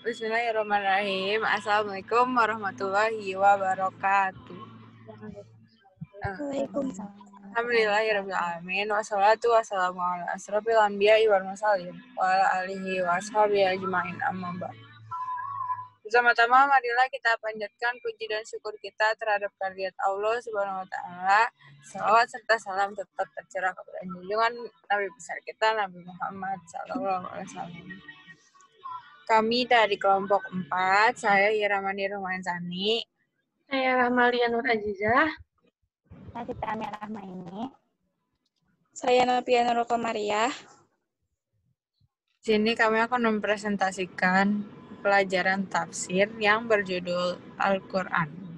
Bismillahirrahmanirrahim. Assalamualaikum warahmatullahi wabarakatuh. Waalaikumsalam. Alhamdulillahirrahmanirrahim. Wassalatu wassalamu ala asrofil anbiya'i wal mursalin wa ala alihi wa ashabihi ajma'in amma ba'd. Pertama-tama marilah kita panjatkan puji dan syukur kita terhadap kehadirat Allah Subhanahu wa taala. Salawat serta salam tetap tercurah kepada junjungan Nabi besar kita Nabi Muhammad sallallahu alaihi wasallam. Kami dari kelompok 4, saya Iramani Rumansani. Saya Rahmalia Nur Azizah. Saya Fitra Rahmaini. Saya Nafia Nurul Komariah. Di sini kami akan mempresentasikan pelajaran tafsir yang berjudul Al-Quran.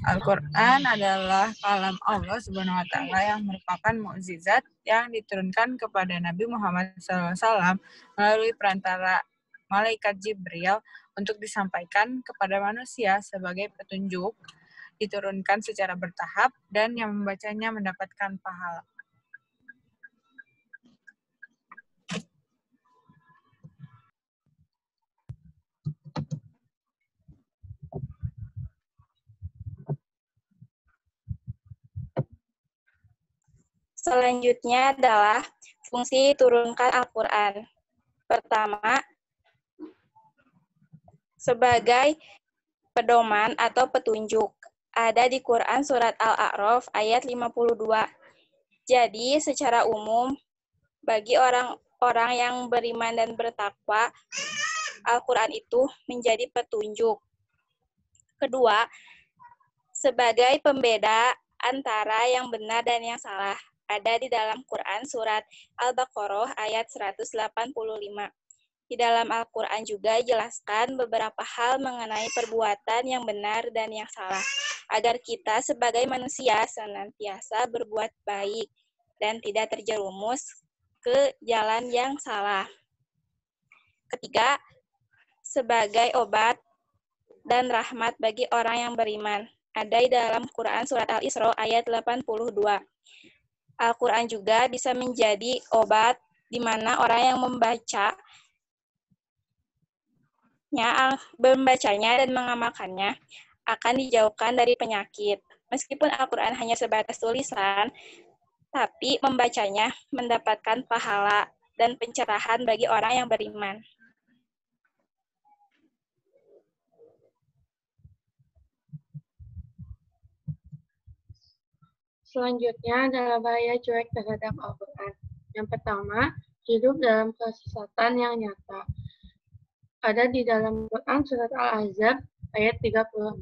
Al-Quran adalah kalam Allah Subhanahu wa taala yang merupakan mukjizat yang diturunkan kepada Nabi Muhammad SAW melalui perantara malaikat Jibril untuk disampaikan kepada manusia sebagai petunjuk, diturunkan secara bertahap, dan yang membacanya mendapatkan pahala. Selanjutnya adalah fungsi turunkan Al-Quran. Pertama, sebagai pedoman atau petunjuk. Ada di Quran Surat Al-A'raf ayat 52. Jadi, secara umum, bagi orang-orang yang beriman dan bertakwa, Al-Quran itu menjadi petunjuk. Kedua, sebagai pembeda antara yang benar dan yang salah. Ada di dalam Quran Surat Al-Baqarah ayat 185. Di dalam Al-Quran juga jelaskan beberapa hal mengenai perbuatan yang benar dan yang salah, agar kita sebagai manusia senantiasa berbuat baik dan tidak terjerumus ke jalan yang salah. Ketiga, sebagai obat dan rahmat bagi orang yang beriman. Ada di dalam Quran Surat Al-Isra ayat 82. Al-Quran juga bisa menjadi obat di mana orang yang membacanya dan mengamalkannya akan dijauhkan dari penyakit. Meskipun Al-Quran hanya sebatas tulisan, tapi membacanya mendapatkan pahala dan pencerahan bagi orang yang beriman. Selanjutnya adalah bahaya cuek terhadap Al-Quran. Yang pertama, hidup dalam kesesatan yang nyata. Ada di dalam Quran Surat Al-Ahzab ayat 36.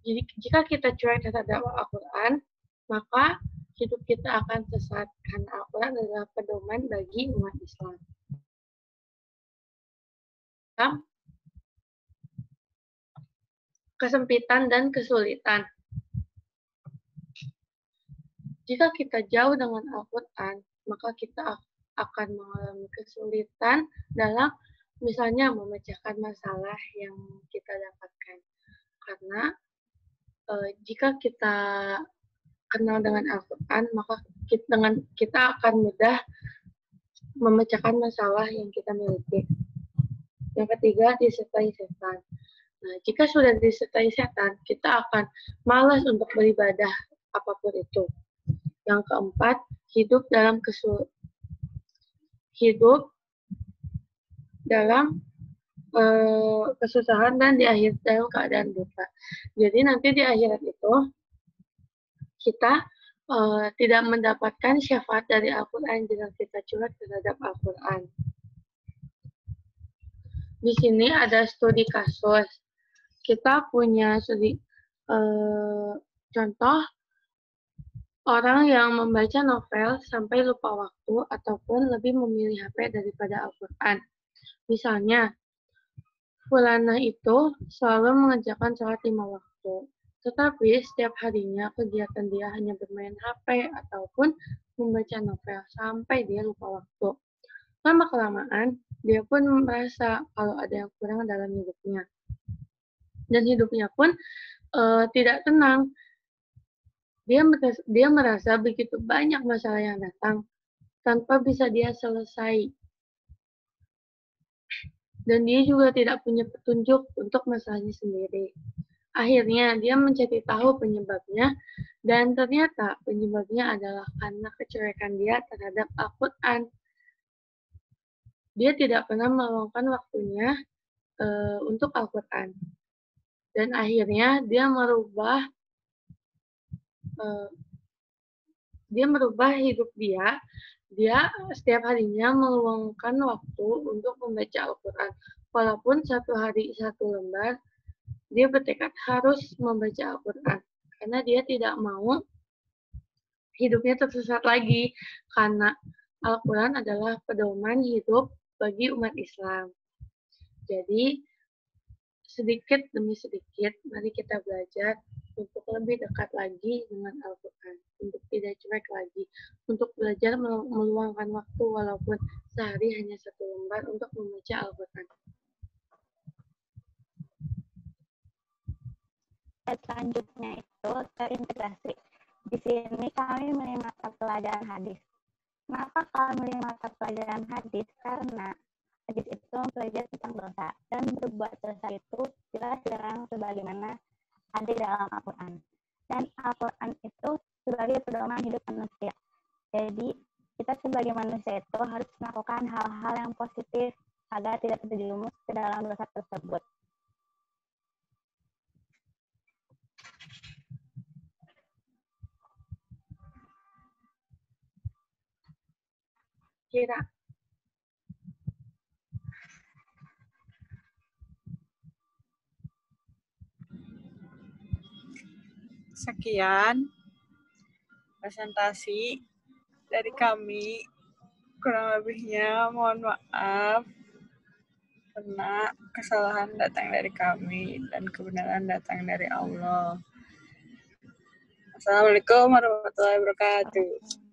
Jadi, jika kita cuek terhadap Al-Quran, maka hidup kita akan sesat, karena Al-Quran adalah pedoman bagi umat Islam. Kesempitan dan kesulitan. Jika kita jauh dengan Al-Quran, maka kita akan mengalami kesulitan dalam misalnya memecahkan masalah yang kita dapatkan. Karena jika kita kenal dengan Al-Quran, maka kita akan mudah memecahkan masalah yang kita miliki. Yang ketiga, disertai setan. Nah, jika sudah disertai setan, kita akan malas untuk beribadah apapun itu. Yang keempat, hidup dalam kesusahan dan di akhir dalam keadaan duka. Jadi nanti di akhirat itu kita tidak mendapatkan syafaat dari Al-Quran jika kita cuek terhadap Al-Quran. Di sini ada studi kasus. Kita punya studi contoh orang yang membaca novel sampai lupa waktu ataupun lebih memilih HP daripada Al-Quran. Misalnya, Fulana itu selalu mengerjakan sholat 5 waktu. Tetapi setiap harinya kegiatan dia hanya bermain HP ataupun membaca novel sampai dia lupa waktu. Lama-kelamaan, dia pun merasa kalau ada yang kurang dalam hidupnya. Dan hidupnya pun tidak tenang Dia merasa begitu banyak masalah yang datang tanpa bisa dia selesai. Dan dia juga tidak punya petunjuk untuk masalahnya sendiri. Akhirnya dia mencari tahu penyebabnya dan ternyata penyebabnya adalah karena kecuekan dia terhadap Al-Quran. Dia tidak pernah meluangkan waktunya untuk Al-Quran. Dan akhirnya dia merubah hidup dia. Dia setiap harinya meluangkan waktu untuk membaca Al-Quran. Walaupun satu hari satu lembar, dia bertekad harus membaca Al-Quran. Karena dia tidak mau hidupnya tersesat lagi. Karena Al-Quran adalah pedoman hidup bagi umat Islam. Jadi, sedikit demi sedikit, mari kita belajar untuk lebih dekat lagi dengan Al-Quran, untuk tidak cuek lagi, untuk belajar meluangkan waktu walaupun sehari hanya satu lembar untuk membaca Al-Quran. Selanjutnya itu terintegrasi. Di sini kami memilih mata pelajaran hadis. Kenapa kami memilih mata pelajaran hadis? Karena hadis itu mempelajari tentang dosa, dan berbuat dosa itu jelas dilarang sebagaimana ada dalam Al-Quran. Dan Al-Quran itu sebagai pedoman hidup manusia. Jadi kita sebagai manusia itu harus melakukan hal-hal yang positif agar tidak terjerumus ke dalam dosa tersebut. Kira Sekian presentasi dari kami. Kurang lebihnya mohon maaf karena kesalahan datang dari kami dan kebenaran datang dari Allah. Assalamualaikum warahmatullahi wabarakatuh.